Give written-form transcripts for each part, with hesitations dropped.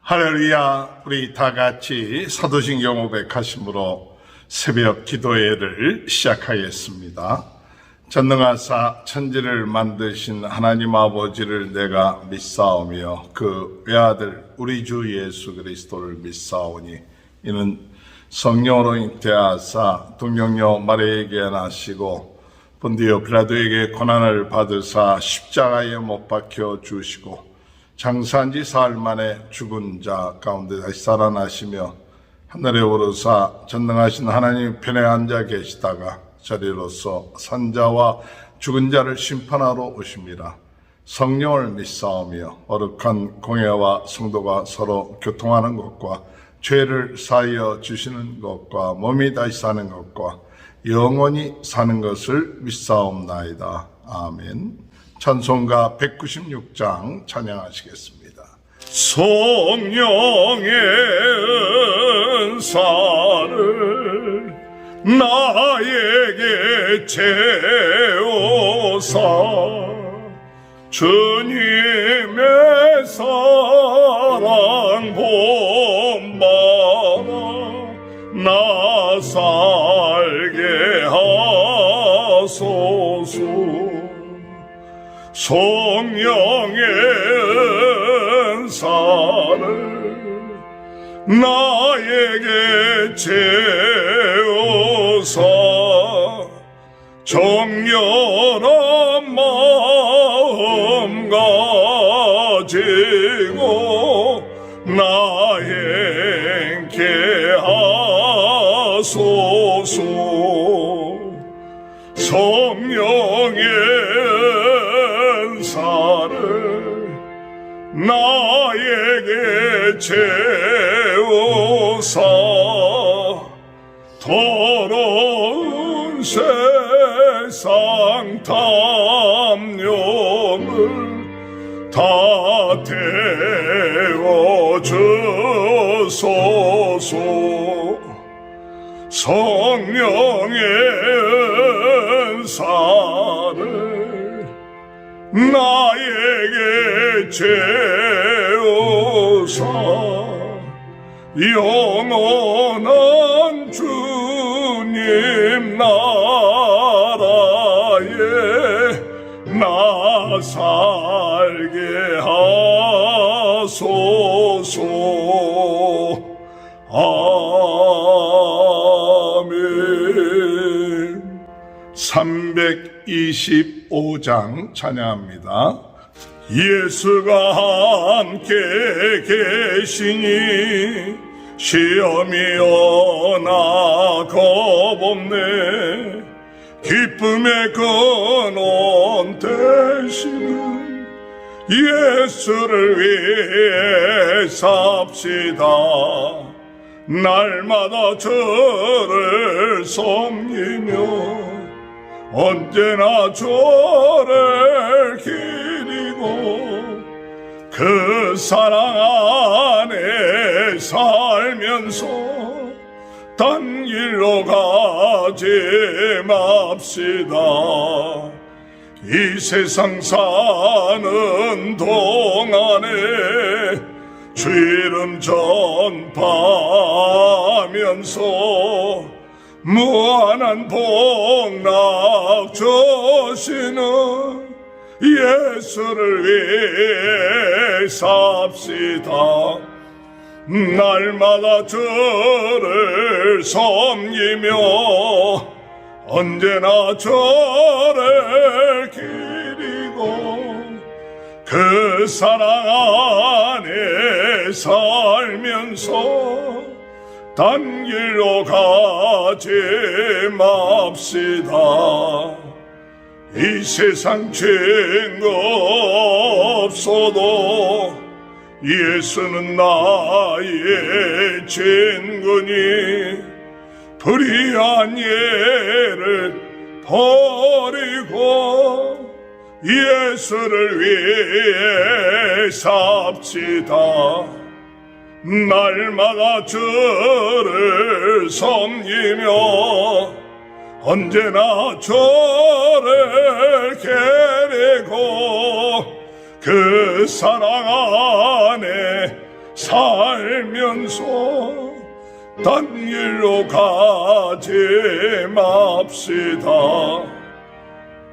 할렐루야. 우리 다 같이 사도신경 500하심으로 새벽 기도회를 시작하였습니다. 전능하사 천지를 만드신 하나님 아버지를 내가 믿사오며 그 외아들 우리 주 예수 그리스도를 믿사오니 이는 성령으로 잉태하사 동정녀 마리아에게 나시고 본디오 빌라도에게 고난을 받으사 십자가에 못 박혀 주시고 장사한 지 사흘 만에 죽은 자 가운데 다시 살아나시며 하늘에 오르사 전능하신 하나님 편에 앉아 계시다가 저리로서 산자와 죽은 자를 심판하러 오십니다. 성령을 믿사오며 거룩한 공예와 성도가 서로 교통하는 것과 죄를 사하여 주시는 것과 몸이 다시 사는 것과 영원히 사는 것을 믿사옵나이다. 아멘. 찬송가 196장 찬양하시겠습니다. 성령의 은사를 나에게 채우사 주님의 사랑 본받아 나 살게 하소서. 성령의 은사를 나에게 채우사 정결한 마음 가지고 나 행케 하소서. 성령의 나에게 채우사 더러운 세상 탐욕을 다 태워주소서. 성령의 은사를 나에게 채우사 영원한 주님 나라에 나 살게 하소서. 아멘. 325장 찬양합니다. 예수가 함께 계시니 시험이 오나 겁없네. 기쁨의 근원 되시는 예수를 위해 삽시다. 날마다 저를 섬기며 언제나 저를 기리고 그 사랑 안에 살면서 딴 길로 가지 맙시다. 이 세상 사는 동안에 주 이름 전파하면서 무한한 복락 주시는 예수를 위해 삽시다. 날마다 주를 섬기며 언제나 저를 기리고 그 사랑 안에 살면서 딴 길로 가지 맙시다. 이 세상 증거 없어도 예수는 나의 친구니 불의한 예를 버리고 예수를 위해 삽시다. 날마다 주를 섬기며 언제나 저를 데리고 그 사랑 안에 살면서 딴 길로 가지 맙시다.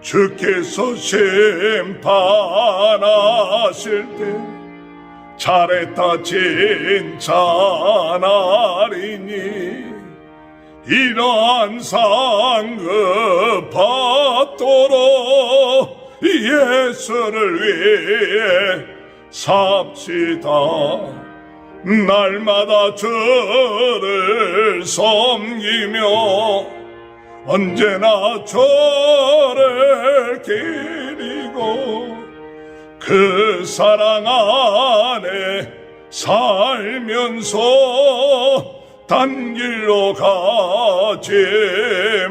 주께서 심판하실 때 잘했다 진짜 나리니 이러한 상급 받도록 예수를 위해 삽시다. 날마다 주를 섬기며 언제나 저를 기리고 그 사랑 안에 살면서 딴 길로 가지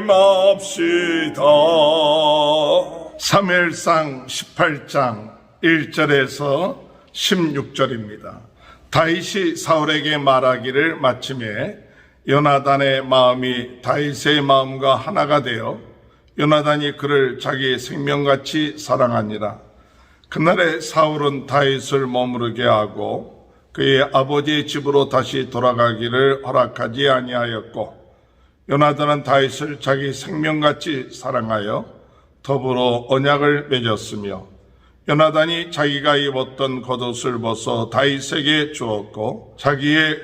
맙시다. 사무엘상 18장 1절에서 16절입니다. 다윗이 사울에게 말하기를 마침에 요나단의 마음이 다윗의 마음과 하나가 되어 요나단이 그를 자기의 생명같이 사랑하니라. 그날에 사울은 다윗을 머무르게 하고 그의 아버지의 집으로 다시 돌아가기를 허락하지 아니하였고, 요나단은 다윗을 자기 생명같이 사랑하여 더불어 언약을 맺었으며, 요나단이 자기가 입었던 겉옷을 벗어 다윗에게 주었고 자기의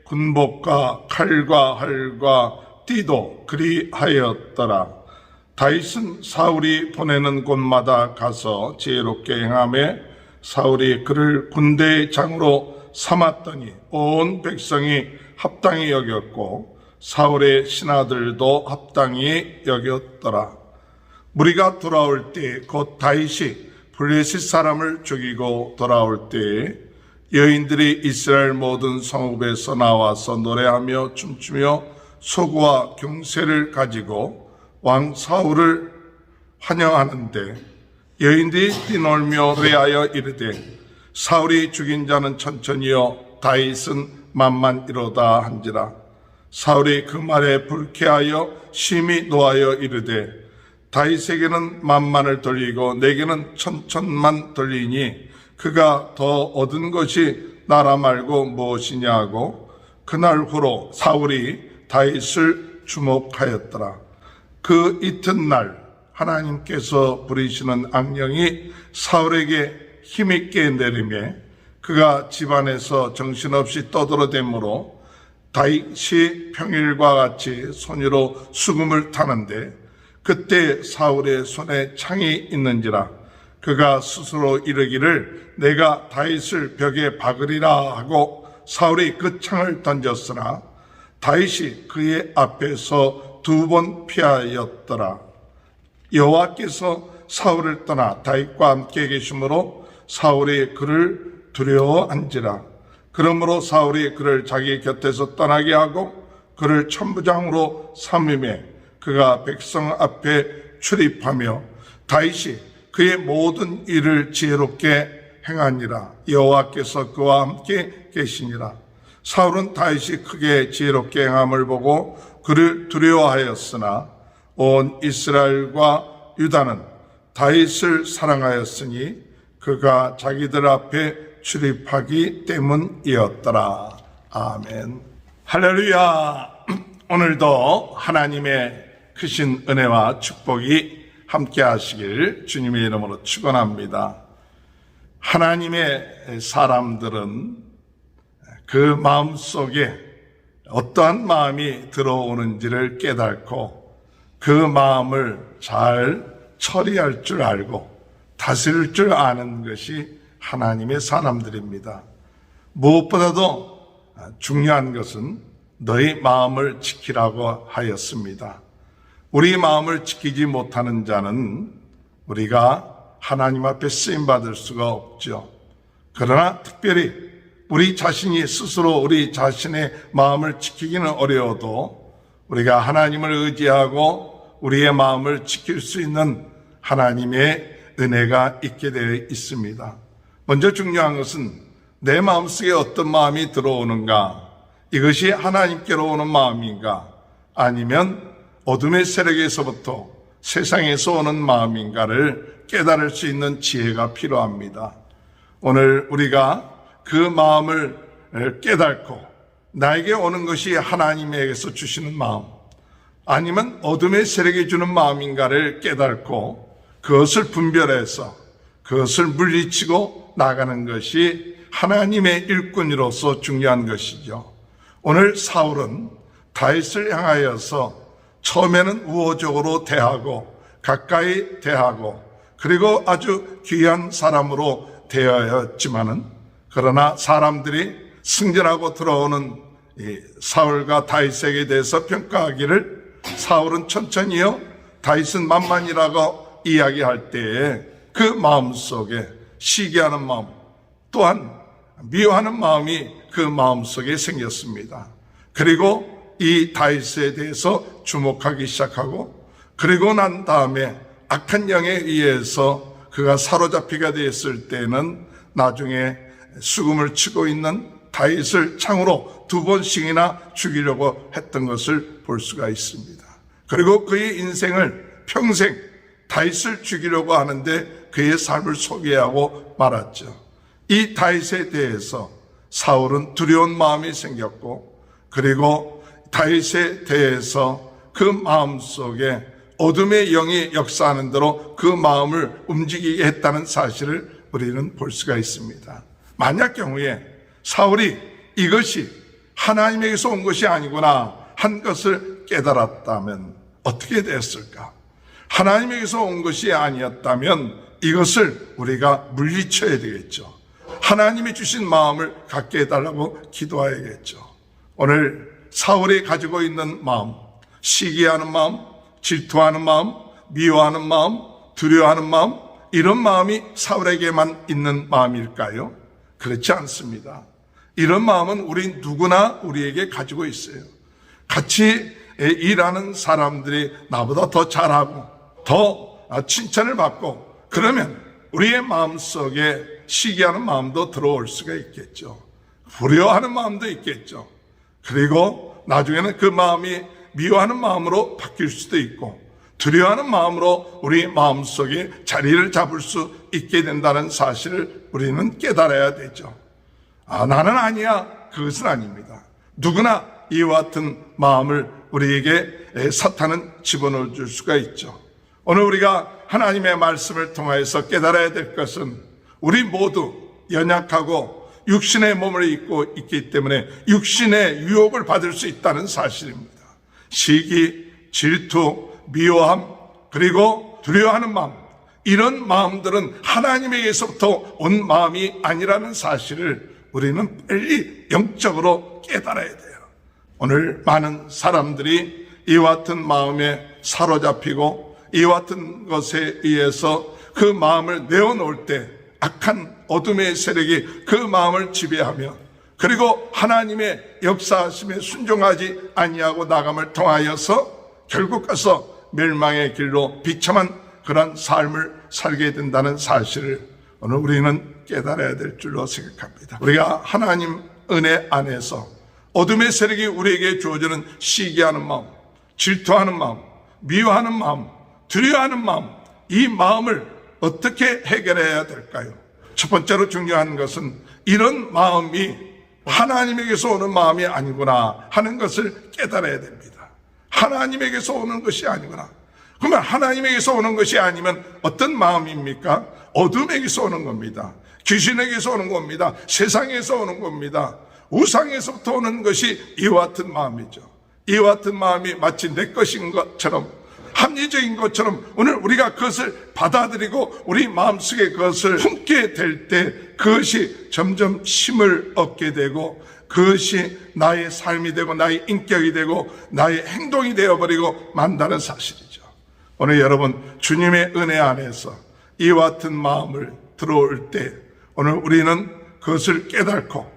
군복과 칼과 활과 띠도 그리하였더라. 다윗은 사울이 보내는 곳마다 가서 지혜롭게 행하며 사울이 그를 군대의 장으로 삼았더니 온 백성이 합당히 여겼고 사울의 신하들도 합당히 여겼더라. 무리가 돌아올 때 곧 다윗이 블레셋 사람을 죽이고 돌아올 때에 여인들이 이스라엘 모든 성읍에서 나와서 노래하며 춤추며 소구와 경세를 가지고 왕 사울을 환영하는데, 여인들이 뛰놀며 노래하여 이르되 사울이 죽인 자는 천천히요 다윗은 만만이로다 한지라. 사울이 그 말에 불쾌하여 심히 노하여 이르되 다윗에게는 만만을 돌리고 내게는 천천만 돌리니 그가 더 얻은 것이 나라 말고 무엇이냐 하고, 그날 후로 사울이 다윗을 주목하였더라. 그 이튿날 하나님께서 부리시는 악령이 사울에게 힘있게 내리매 그가 집안에서 정신없이 떠들어대므로 다윗이 평일과 같이 손으로 수금을 타는데, 그때 사울의 손에 창이 있는지라. 그가 스스로 이르기를 내가 다윗을 벽에 박으리라 하고 사울이 그 창을 던졌으나 다윗이 그의 앞에서 2번 피하였더라. 여호와께서 사울을 떠나 다윗과 함께 계심으로 사울이 그를 두려워한지라. 그러므로 사울이 그를 자기 곁에서 떠나게 하고 그를 천부장으로 삼음에 그가 백성 앞에 출입하며 다윗이 그의 모든 일을 지혜롭게 행하니라. 여호와께서 그와 함께 계시니라. 사울은 다윗이 크게 지혜롭게 행함을 보고 그를 두려워하였으나 온 이스라엘과 유다는 다윗을 사랑하였으니 그가 자기들 앞에 출입하기 때문이었더라. 아멘. 할렐루야. 오늘도 하나님의 크신 은혜와 축복이 함께 하시길 주님의 이름으로 축원합니다. 하나님의 사람들은 그 마음속에 어떠한 마음이 들어오는지를 깨닫고 그 마음을 잘 처리할 줄 알고 다스릴 줄 아는 것이 하나님의 사람들입니다. 무엇보다도 중요한 것은 너희 마음을 지키라고 하였습니다. 우리 마음을 지키지 못하는 자는 우리가 하나님 앞에 쓰임받을 수가 없죠. 그러나 특별히 우리 자신이 스스로 우리 자신의 마음을 지키기는 어려워도 우리가 하나님을 의지하고 우리의 마음을 지킬 수 있는 하나님의 은혜가 있게 되어 있습니다. 먼저 중요한 것은 내 마음속에 어떤 마음이 들어오는가, 이것이 하나님께로 오는 마음인가 아니면 어둠의 세력에서부터 세상에서 오는 마음인가를 깨달을 수 있는 지혜가 필요합니다. 오늘 우리가 그 마음을 깨닫고 나에게 오는 것이 하나님에게서 주시는 마음, 아니면 어둠의 세력이 주는 마음인가를 깨닫고 그것을 분별해서 그것을 물리치고 나가는 것이 하나님의 일꾼으로서 중요한 것이죠. 오늘 사울은 다윗을 향하여서 처음에는 우호적으로 대하고 가까이 대하고 그리고 아주 귀한 사람으로 대하였지만은, 그러나 사람들이 승진하고 들어오는 이 사울과 다윗에게 대해서 평가하기를 사울은 천천히요 다윗은 만만이라고 이야기할 때에 그 마음속에 시기하는 마음, 또한 미워하는 마음이 그 마음속에 생겼습니다. 그리고 이 다윗에 대해서 주목하기 시작하고, 그리고 난 다음에 악한 영에 의해서 그가 사로잡히게 되었을 때는 나중에 수금을 치고 있는 다윗을 창으로 2번씩이나 죽이려고 했던 것을 볼 수가 있습니다. 그리고 그의 인생을 평생 다윗을 죽이려고 하는데 그의 삶을 소개하고 말았죠. 이 다윗에 대해서 사울은 두려운 마음이 생겼고, 그리고 다윗에 대해서 그 마음속에 어둠의 영이 역사하는 대로 그 마음을 움직이게 했다는 사실을 우리는 볼 수가 있습니다. 만약 경우에 사울이 이것이 하나님에게서 온 것이 아니구나 한 것을 깨달았다면 어떻게 됐을까? 하나님에게서 온 것이 아니었다면 이것을 우리가 물리쳐야 되겠죠. 하나님이 주신 마음을 갖게 해달라고 기도해야겠죠. 오늘 사울이 가지고 있는 마음, 시기하는 마음, 질투하는 마음, 미워하는 마음, 두려워하는 마음, 이런 마음이 사울에게만 있는 마음일까요? 그렇지 않습니다. 이런 마음은 우리 누구나 우리에게 가지고 있어요. 같이 일하는 사람들이 나보다 더 잘하고 더 칭찬을 받고 그러면 우리의 마음속에 시기하는 마음도 들어올 수가 있겠죠. 두려워하는 마음도 있겠죠. 그리고 나중에는 그 마음이 미워하는 마음으로 바뀔 수도 있고 두려워하는 마음으로 우리 마음속에 자리를 잡을 수 있게 된다는 사실을 우리는 깨달아야 되죠. 나는 아니야. 그것은 아닙니다. 누구나 이와 같은 마음을 우리에게 사탄은 집어넣어 줄 수가 있죠. 오늘 우리가 하나님의 말씀을 통해서 깨달아야 될 것은 우리 모두 연약하고 육신의 몸을 입고 있기 때문에 육신의 유혹을 받을 수 있다는 사실입니다. 시기, 질투, 미워함, 그리고 두려워하는 마음, 이런 마음들은 하나님에게서부터 온 마음이 아니라는 사실을 우리는 빨리 영적으로 깨달아야 돼요. 오늘 많은 사람들이 이와 같은 마음에 사로잡히고 이와 같은 것에 의해서 그 마음을 내어놓을 때 악한 어둠의 세력이 그 마음을 지배하며 그리고 하나님의 역사하심에 순종하지 아니하고 나감을 통하여서 결국 가서 멸망의 길로 비참한 그런 삶을 살게 된다는 사실을 오늘 우리는 깨달아야 될 줄로 생각합니다. 우리가 하나님 은혜 안에서 어둠의 세력이 우리에게 주어지는 시기하는 마음, 질투하는 마음, 미워하는 마음, 두려워하는 마음, 이 마음을 어떻게 해결해야 될까요? 첫 번째로 중요한 것은 이런 마음이 하나님에게서 오는 마음이 아니구나 하는 것을 깨달아야 됩니다. 하나님에게서 오는 것이 아니구나. 그러면 하나님에게서 오는 것이 아니면 어떤 마음입니까? 어둠에게서 오는 겁니다. 귀신에게서 오는 겁니다. 세상에서 오는 겁니다. 우상에서부터 오는 것이 이와 같은 마음이죠. 이와 같은 마음이 마치 내 것인 것처럼 합리적인 것처럼 오늘 우리가 그것을 받아들이고 우리 마음속에 그것을 품게 될 때 그것이 점점 힘을 얻게 되고 그것이 나의 삶이 되고 나의 인격이 되고 나의 행동이 되어버리고 만다는 사실이죠. 오늘 여러분 주님의 은혜 안에서 이와 같은 마음을 들어올 때 오늘 우리는 그것을 깨닫고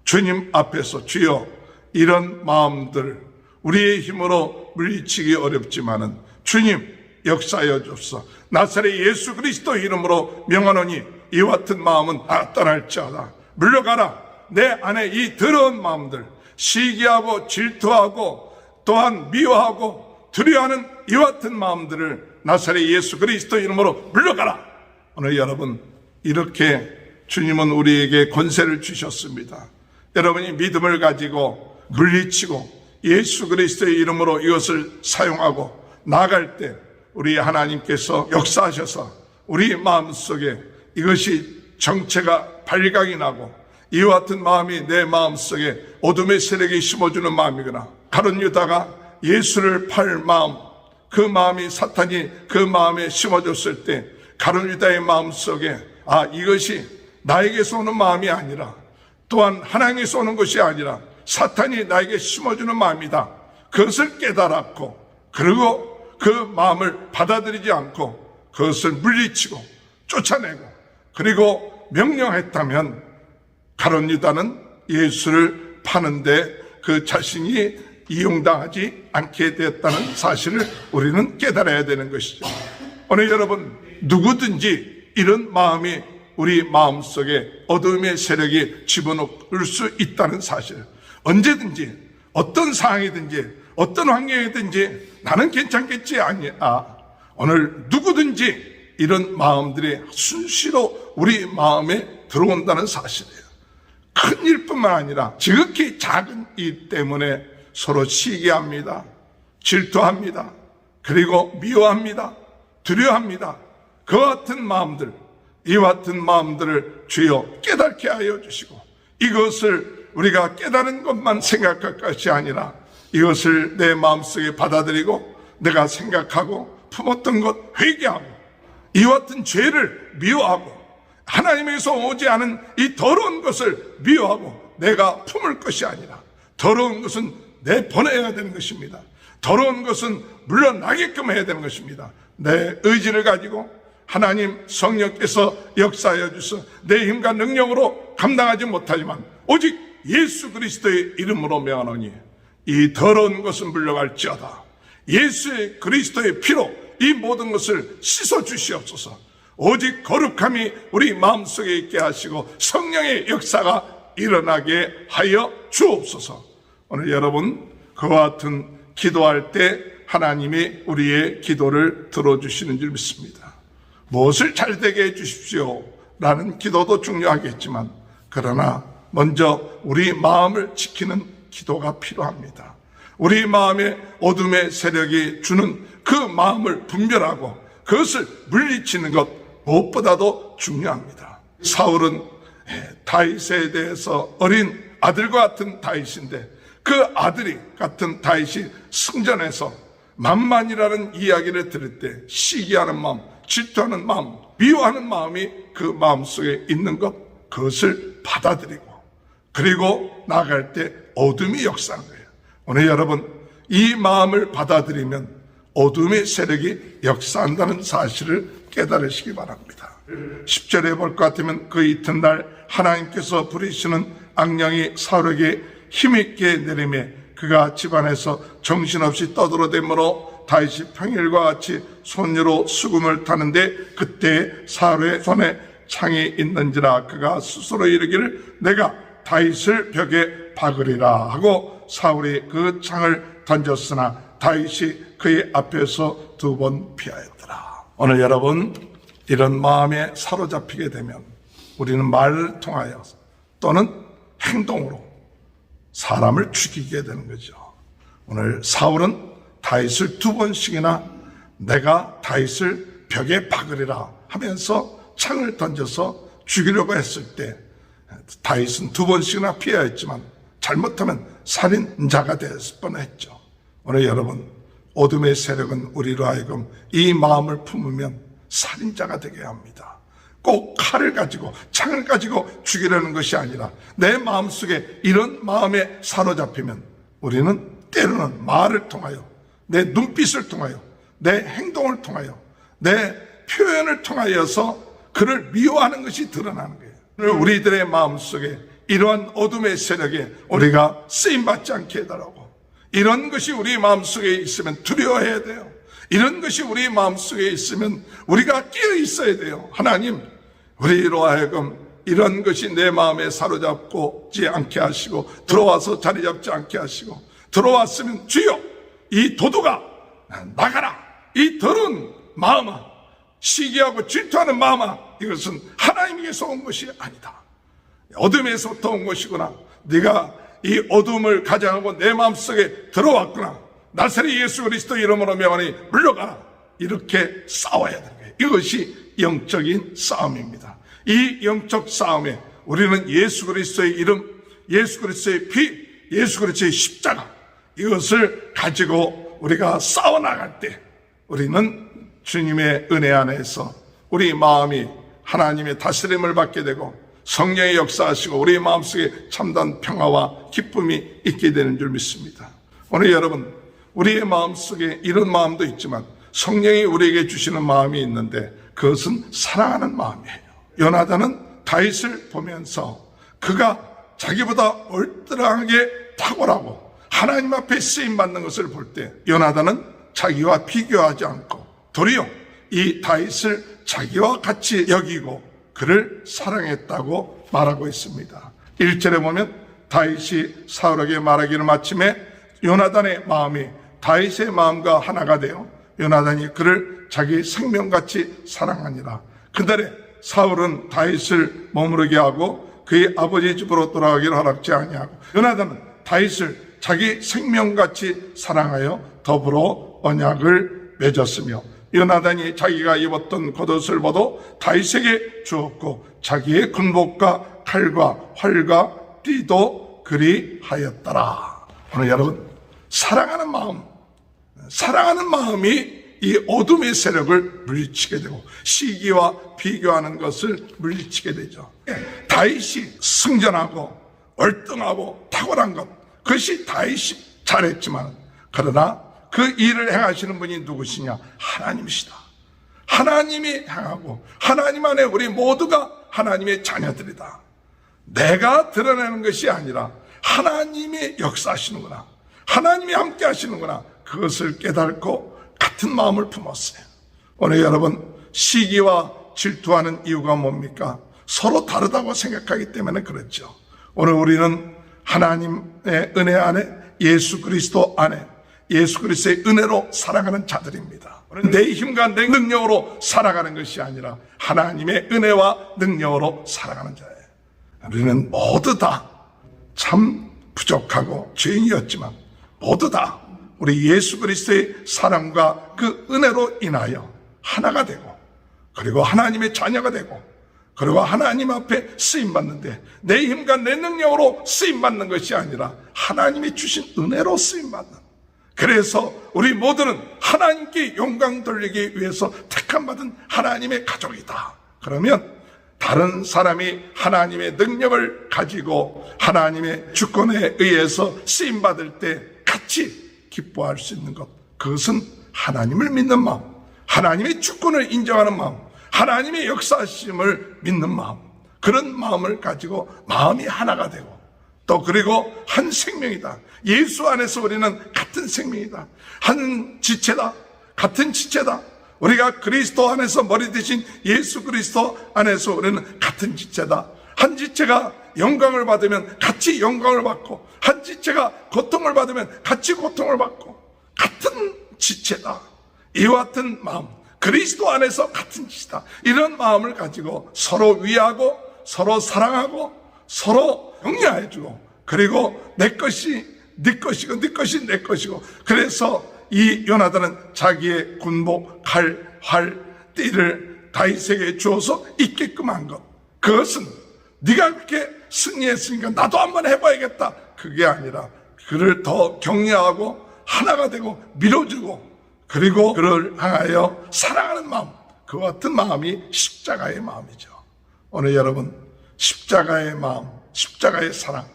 주님 앞에서 주여 이런 마음들 우리의 힘으로 물리치기 어렵지만은 주님 역사하여 주옵소서. 나사렛 예수 그리스도 이름으로 명하노니 이와 같은 마음은 떠날지어다. 물러가라. 내 안에 이 더러운 마음들 시기하고 질투하고 또한 미워하고 두려워하는 이와 같은 마음들을 나사렛 예수 그리스도 이름으로 물러가라. 오늘 여러분 이렇게 주님은 우리에게 권세를 주셨습니다. 여러분이 믿음을 가지고 물리치고 예수 그리스도의 이름으로 이것을 사용하고 나아갈 때 우리 하나님께서 역사하셔서 우리 마음속에 이것이 정체가 발각이 나고 이와 같은 마음이 내 마음속에 어둠의 세력이 심어주는 마음이거나 가룟 유다가 예수를 팔 마음, 그 마음이 사탄이 그 마음에 심어줬을 때 가룟 유다의 마음속에 이것이 나에게서 오는 마음이 아니라 또한 하나님께서 오는 것이 아니라 사탄이 나에게 심어주는 마음이다. 그것을 깨달았고 그리고 그 마음을 받아들이지 않고 그것을 물리치고 쫓아내고 그리고 명령했다면 가룟 유다는 예수를 파는데 그 자신이 이용당하지 않게 되었다는 사실을 우리는 깨달아야 되는 것이죠. 오늘 여러분 누구든지 이런 마음이 우리 마음속에 어둠의 세력이 집어넣을 수 있다는 사실, 언제든지 어떤 상황이든지 어떤 환경이든지 나는 괜찮겠지 오늘 누구든지 이런 마음들이 순시로 우리 마음에 들어온다는 사실이에요. 큰 일뿐만 아니라 지극히 작은 일 때문에 서로 시기합니다. 질투합니다. 그리고 미워합니다. 두려워합니다. 그와 같은 마음들, 이와 같은 마음들을 주여 깨닫게 하여 주시고 이것을 우리가 깨달은 것만 생각할 것이 아니라 이것을 내 마음속에 받아들이고 내가 생각하고 품었던 것 회개하고 이와 같은 죄를 미워하고 하나님에서 오지 않은 이 더러운 것을 미워하고 내가 품을 것이 아니라 더러운 것은 내보내야 되는 것입니다. 더러운 것은 물러나게끔 해야 되는 것입니다. 내 의지를 가지고 하나님 성령께서 역사하여 주셔서 내 힘과 능력으로 감당하지 못하지만 오직 예수 그리스도의 이름으로 명하노니 이 더러운 것은 물러갈지어다. 예수의 그리스도의 피로 이 모든 것을 씻어 주시옵소서. 오직 거룩함이 우리 마음속에 있게 하시고 성령의 역사가 일어나게 하여 주옵소서. 오늘 여러분 그와 같은 기도할 때 하나님이 우리의 기도를 들어주시는 줄 믿습니다. 무엇을 잘되게 해주십시오 라는 기도도 중요하겠지만 그러나 먼저 우리 마음을 지키는 기도가 필요합니다. 우리 마음에 어둠의 세력이 주는 그 마음을 분별하고 그것을 물리치는 것 무엇보다도 중요합니다. 사울은 다윗에 대해서 어린 아들과 같은 다윗인데 그 아들이 같은 다윗이 승전에서 만만이라는 이야기를 들을 때 시기하는 마음, 질투하는 마음, 미워하는 마음이 그 마음속에 있는 것, 그것을 받아들이고 그리고 나아갈 때 어둠이 역사한 거예요. 오늘 여러분 이 마음을 받아들이면 어둠의 세력이 역사한다는 사실을 깨달으시기 바랍니다. 10절에 볼 것 같으면 그 이튿날 하나님께서 부리시는 악령이 사울에게 힘있게 내리매 그가 집안에서 정신없이 떠들어대므로 다윗이 평일과 같이 손으로 수금을 타는데 그때 사울의 손에 창이 있는지라 그가 스스로 이르기를 내가 다윗을 벽에 박으리라 하고 사울이 그 창을 던졌으나 다윗이 그의 앞에서 2번 피하였더라. 오늘 여러분 이런 마음에 사로잡히게 되면 우리는 말을 통하여 또는 행동으로 사람을 죽이게 되는 거죠. 오늘 사울은 다윗을 2번씩이나 내가 다윗을 벽에 박으리라 하면서 창을 던져서 죽이려고 했을 때 다윗은 2번씩이나 피하였지만 잘못하면 살인자가 됐을 뻔했죠. 오늘 여러분 어둠의 세력은 우리로 하여금 이 마음을 품으면 살인자가 되게 합니다. 꼭 칼을 가지고 창을 가지고 죽이려는 것이 아니라 내 마음속에 이런 마음에 사로잡히면 우리는 때로는 말을 통하여 내 눈빛을 통하여 내 행동을 통하여 내 표현을 통하여서 그를 미워하는 것이 드러나는 거예요. 우리들의 마음속에 이러한 어둠의 세력에 우리가 쓰임받지 않게 해달라고, 이런 것이 우리 마음속에 있으면 두려워해야 돼요. 이런 것이 우리 마음속에 있으면 우리가 깨어 있어야 돼요. 하나님, 우리로 하여금 이런 것이 내 마음에 사로잡지 않게 하시고 들어와서 자리 잡지 않게 하시고 들어왔으면 주여 이 도도가 나가라. 이 더러운 마음아, 시기하고 질투하는 마음아, 이것은 하나님에게서 온 것이 아니다. 어둠에서부터 온 것이구나. 네가 이 어둠을 가장하고 내 마음속에 들어왔구나. 나사렛 예수 그리스도 이름으로 명하니 물러가라. 이렇게 싸워야 되는 거예요. 이것이 영적인 싸움입니다. 이 영적 싸움에 우리는 예수 그리스도의 이름, 예수 그리스도의 피, 예수 그리스도의 십자가, 이것을 가지고 우리가 싸워나갈 때 우리는 주님의 은혜 안에서 우리 마음이 하나님의 다스림을 받게 되고 성령의 역사하시고 우리 마음속에 참된 평화와 기쁨이 있게 되는 줄 믿습니다. 오늘 여러분, 우리의 마음속에 이런 마음도 있지만 성령이 우리에게 주시는 마음이 있는데 그것은 사랑하는 마음이에요. 요나단은 다윗을 보면서 그가 자기보다 얼떨하게 탁월하고 하나님 앞에 쓰임받는 것을 볼 때 요나단은 자기와 비교하지 않고 도리어 이 다윗을 자기와 같이 여기고 그를 사랑했다고 말하고 있습니다. 1절에 보면 다윗이 사울에게 말하기를 마침에 요나단의 마음이 다윗의 마음과 하나가 되어 요나단이 그를 자기 생명같이 사랑하니라. 그날에 사울은 다윗을 머무르게 하고 그의 아버지 집으로 돌아가기를 허락지 아니하고 요나단은 다윗을 자기 생명같이 사랑하여 더불어 언약을 맺었으며 요나단이 자기가 입었던 겉옷을 벗어 다윗에게 주었고 자기의 군복과 칼과 활과 띠도 그리하였더라. 오늘 여러분, 사랑하는 마음이 이 어둠의 세력을 물리치게 되고 시기와 비교하는 것을 물리치게 되죠. 다윗이 승전하고 얼등하고 탁월한 것, 그것이 다윗이 잘했지만 그러나 그 일을 행하시는 분이 누구시냐? 하나님이시다. 하나님이 행하고 하나님 안에 우리 모두가 하나님의 자녀들이다. 내가 드러내는 것이 아니라 하나님이 역사하시는구나, 하나님이 함께 하시는구나, 그것을 깨닫고 같은 마음을 품었어요. 오늘 여러분, 시기와 질투하는 이유가 뭡니까? 서로 다르다고 생각하기 때문에 그렇죠. 오늘 우리는 하나님의 은혜 안에, 예수 그리스도 안에, 예수 그리스도의 은혜로 살아가는 자들입니다. 내 힘과 내 능력으로 살아가는 것이 아니라 하나님의 은혜와 능력으로 살아가는 자예요. 우리는 모두 다 참 부족하고 죄인이었지만 모두 다 우리 예수 그리스도의 사랑과 그 은혜로 인하여 하나가 되고 그리고 하나님의 자녀가 되고 그리고 하나님 앞에 쓰임받는데 내 힘과 내 능력으로 쓰임받는 것이 아니라 하나님이 주신 은혜로 쓰임받는, 그래서 우리 모두는 하나님께 영광 돌리기 위해서 택함받은 하나님의 가족이다. 그러면 다른 사람이 하나님의 능력을 가지고 하나님의 주권에 의해서 쓰임받을 때 같이 기뻐할 수 있는 것, 그것은 하나님을 믿는 마음, 하나님의 주권을 인정하는 마음, 하나님의 역사심을 믿는 마음, 그런 마음을 가지고 마음이 하나가 되고 또 그리고 한 생명이다. 예수 안에서 우리는 같은 생명이다. 한 지체다. 같은 지체다. 우리가 그리스도 안에서 머리 대신 예수 그리스도 안에서 우리는 같은 지체다. 한 지체가 영광을 받으면 같이 영광을 받고 한 지체가 고통을 받으면 같이 고통을 받고 같은 지체다. 이와 같은 마음, 그리스도 안에서 같은 지체다. 이런 마음을 가지고 서로 위하고 서로 사랑하고 서로 격려해주고 그리고 내 것이 네 것이고 네 것이 내 것이고, 그래서 이 요나단은 자기의 군복, 칼, 활, 띠를 다윗에게 주어서 있게끔 한 것, 그것은 네가 그렇게 승리했으니까 나도 한번 해봐야겠다, 그게 아니라 그를 더 격려하고 하나가 되고 밀어주고 그리고 그를 향하여 사랑하는 마음, 그와 같은 마음이 십자가의 마음이죠. 오늘 여러분, 십자가의 마음, 십자가의 사랑,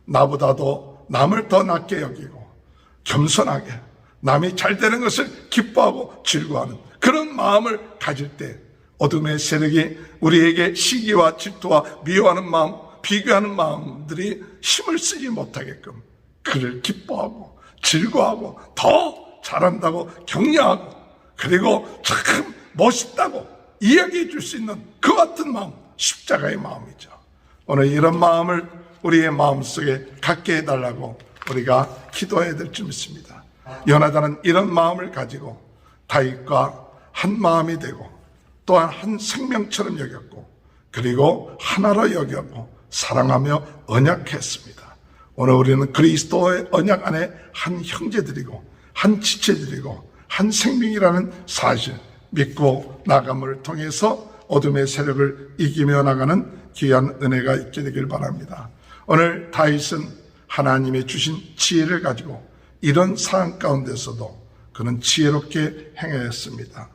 나보다도 남을 더 낮게 여기고 겸손하게 남이 잘 되는 것을 기뻐하고 즐거워하는 그런 마음을 가질 때 어둠의 세력이 우리에게 시기와 질투와 미워하는 마음, 비교하는 마음들이 힘을 쓰지 못하게끔 그를 기뻐하고 즐거워하고 더 잘한다고 격려하고 그리고 참 멋있다고 이야기해 줄 수 있는 그 같은 마음, 십자가의 마음이죠. 오늘 이런 마음을 우리의 마음속에 갖게 해달라고 우리가 기도해야 될 줄 믿습니다. 요나단은 이런 마음을 가지고 다윗과 한 마음이 되고 또한 한 생명처럼 여겼고 그리고 하나로 여겼고 사랑하며 언약했습니다. 오늘 우리는 그리스도의 언약 안에 한 형제들이고 한 지체들이고 한 생명이라는 사실 믿고 나감을 통해서 어둠의 세력을 이기며 나가는 귀한 은혜가 있게 되길 바랍니다. 오늘 다윗은 하나님의 주신 지혜를 가지고 이런 상황 가운데서도 그는 지혜롭게 행하였습니다.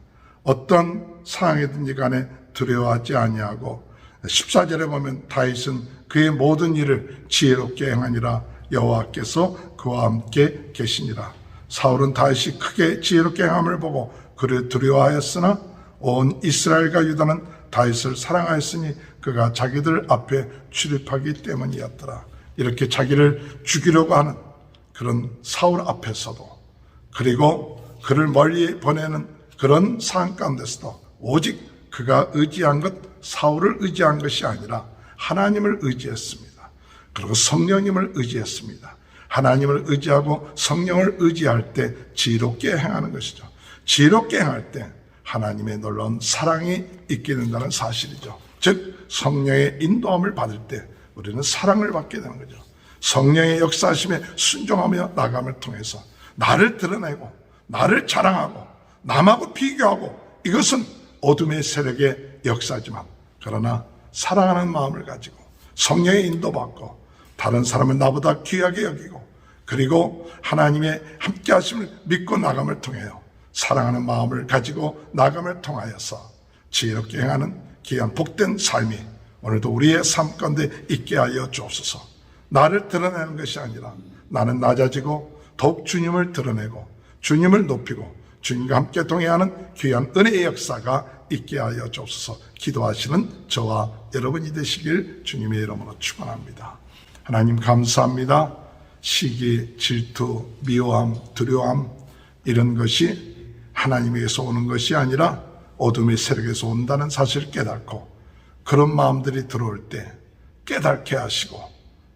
어떤 상황이든지 간에 두려워하지 아니하고 14절에 보면 다윗은 그의 모든 일을 지혜롭게 행하니라 여호와께서 그와 함께 계시니라. 사울은 다윗이 크게 지혜롭게 행함을 보고 그를 두려워하였으나 온 이스라엘과 유다는 다윗을 사랑하였으니 그가 자기들 앞에 출입하기 때문이었더라. 이렇게 자기를 죽이려고 하는 그런 사울 앞에서도 그리고 그를 멀리 보내는 그런 상황 가운데서도 오직 그가 의지한 것 사울을 의지한 것이 아니라 하나님을 의지했습니다. 그리고 성령님을 의지했습니다. 하나님을 의지하고 성령을 의지할 때 지혜롭게 행하는 것이죠. 지혜롭게 행할 때 하나님의 놀라운 사랑이 있게 된다는 사실이죠. 즉 성령의 인도함을 받을 때 우리는 사랑을 받게 되는 거죠. 성령의 역사하심에 순종하며 나감을 통해서 나를 드러내고 나를 자랑하고 남하고 비교하고 이것은 어둠의 세력의 역사지만 그러나 사랑하는 마음을 가지고 성령의 인도받고 다른 사람은 나보다 귀하게 여기고 그리고 하나님의 함께 하심을 믿고 나감을 통해요. 사랑하는 마음을 가지고 나감을 통하여서 지혜롭게 행하는 귀한 복된 삶이 오늘도 우리의 삶 가운데 있게 하여 주옵소서. 나를 드러내는 것이 아니라 나는 낮아지고 더욱 주님을 드러내고 주님을 높이고 주님과 함께 동행하는 귀한 은혜의 역사가 있게 하여 주옵소서. 기도하시는 저와 여러분이 되시길 주님의 이름으로 축원합니다. 하나님 감사합니다. 시기, 질투, 미워함, 두려워함 이런 것이 하나님에게서 오는 것이 아니라 어둠의 세력에서 온다는 사실을 깨닫고 그런 마음들이 들어올 때 깨닫게 하시고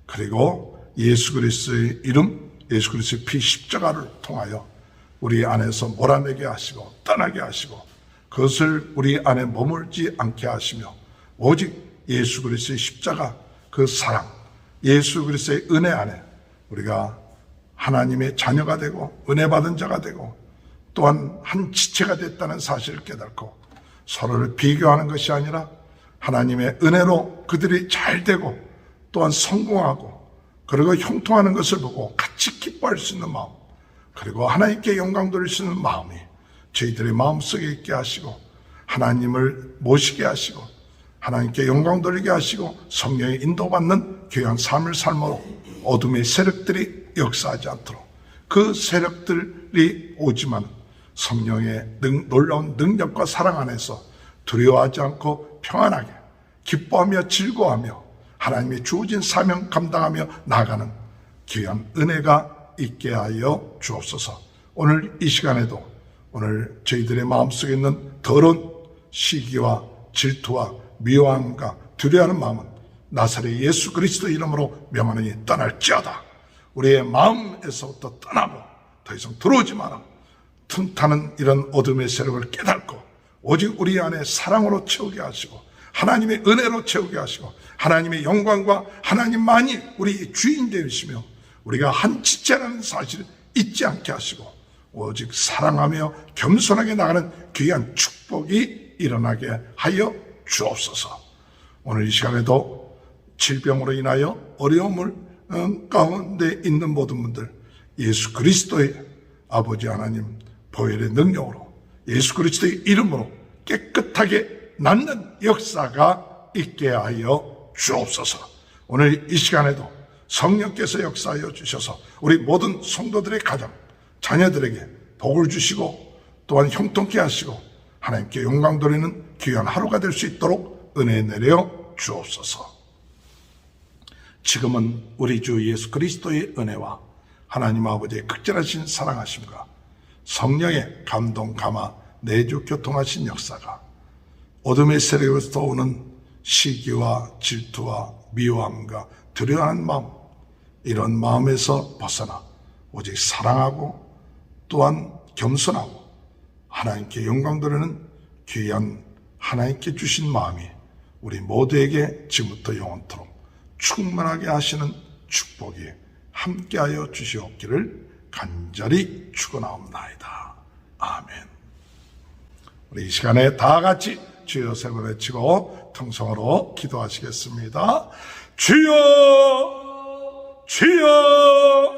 그리고 예수 그리스도의 이름, 예수 그리스도의 피 십자가를 통하여 우리 안에서 몰아내게 하시고 떠나게 하시고 그것을 우리 안에 머물지 않게 하시며 오직 예수 그리스도의 십자가 그 사랑, 예수 그리스도의 은혜 안에 우리가 하나님의 자녀가 되고 은혜 받은 자가 되고 또한 한 지체가 됐다는 사실을 깨닫고 서로를 비교하는 것이 아니라 하나님의 은혜로 그들이 잘 되고 또한 성공하고 그리고 형통하는 것을 보고 같이 기뻐할 수 있는 마음 그리고 하나님께 영광 돌릴 수 있는 마음이 저희들의 마음속에 있게 하시고 하나님을 모시게 하시고 하나님께 영광 돌리게 하시고 성령의 인도받는 귀한 삶을 삶으로 어둠의 세력들이 역사하지 않도록 그 세력들이 오지만 성령의 놀라운 능력과 사랑 안에서 두려워하지 않고 평안하게 기뻐하며 즐거워하며 하나님의 주어진 사명 감당하며 나아가는 귀한 은혜가 있게 하여 주옵소서. 오늘 이 시간에도 오늘 저희들의 마음속에 있는 더러운 시기와 질투와 미워함과 두려워하는 마음은 나사렛 예수 그리스도 이름으로 명하노니 떠날지어다. 우리의 마음에서부터 떠나고 더 이상 들어오지 마라. 틈타는 이런 어둠의 세력을 깨닫고 오직 우리 안에 사랑으로 채우게 하시고 하나님의 은혜로 채우게 하시고 하나님의 영광과 하나님만이 우리의 주인 되시며 우리가 한 지체라는 사실을 잊지 않게 하시고 오직 사랑하며 겸손하게 나가는 귀한 축복이 일어나게 하여 주옵소서. 오늘 이 시간에도 질병으로 인하여 어려움을 가운데 있는 모든 분들 예수 그리스도의 아버지 하나님 보혈의 능력으로 예수 그리스도의 이름으로 깨끗하게 낫는 역사가 있게 하여 주옵소서. 오늘 이 시간에도 성령께서 역사하여 주셔서 우리 모든 성도들의 가정, 자녀들에게 복을 주시고 또한 형통케 하시고 하나님께 영광 돌리는 귀한 하루가 될 수 있도록 은혜 내려 주옵소서. 지금은 우리 주 예수 그리스도의 은혜와 하나님 아버지의 극진하신 사랑하심과 성령의 감동, 감화, 내주 교통하신 역사가 어둠의 세력에서 오는 시기와 질투와 미워함과 두려워하는 마음, 이런 마음에서 벗어나 오직 사랑하고 또한 겸손하고 하나님께 영광 돌리는 귀한 하나님께 주신 마음이 우리 모두에게 지금부터 영원토록 충만하게 하시는 축복이 함께하여 주시옵기를 간절히 축원하옵나이다. 아멘. 우리 이 시간에 다 같이 주여 세 번 외치고 통성으로 기도하시겠습니다. 주여, 주여,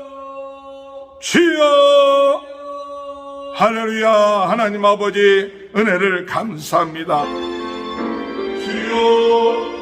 주여. 할렐루야. 하나님 아버지 은혜를 감사합니다. 주여,